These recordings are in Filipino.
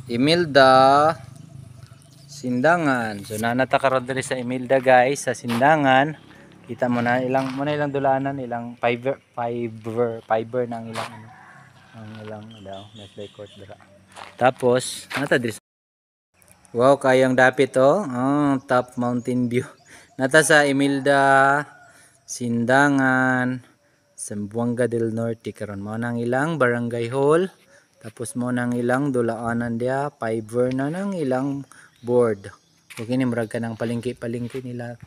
Imelda Sindangan. So nanata karon diri sa Imelda guys, sa Sindangan. Kita mo na ilang dulanan, ilang fiber ng ilang ano. Ang ilang daw, may court dira. Tapos nata diri. Wow, kayang dapit oh. Top mountain view. Nata sa Imelda Sindangan, Zamboanga del Norte karon mo nang ilang barangay hall. Tapos mo nang ilang dulaanan dia, fiber na nang ilang board. Okay ni murag ka ng palengke nila.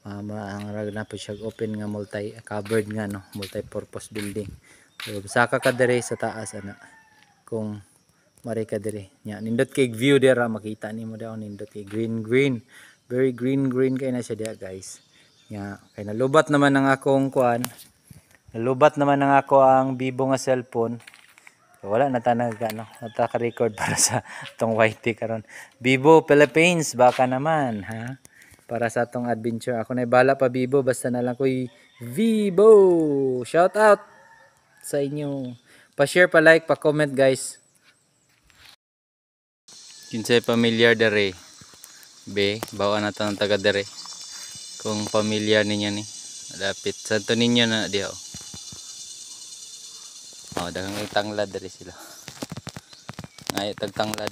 Ang na po siya open nga multi covered nga no, multi-purpose building. So saka ka dire sa taas ana. Kung mari ka dire. Nya nindot kay view dira makita nimo daw nindot kay green. Very green kay na siya dia guys. Nya kay nalubat naman ang akong kuan. Nalubat naman ang ako ang Vivo nga cellphone. So, wala na tanag ano, naka-record para sa tong YT karon. Vivo Philippines baka naman ha. Para sa tong adventure. Ako na bala pa Vivo basta na lang ko'y Vivo. Shout out sa inyo. Pa-share, pa-like, pa-comment guys. Kinsay pamilyar dere. Be, bawa na tanong taga dere. Kung pamilyar ninyo ni. Dapit santo ninyo na diha. Daghang tanglad dere sila. Ngay tagtanglad.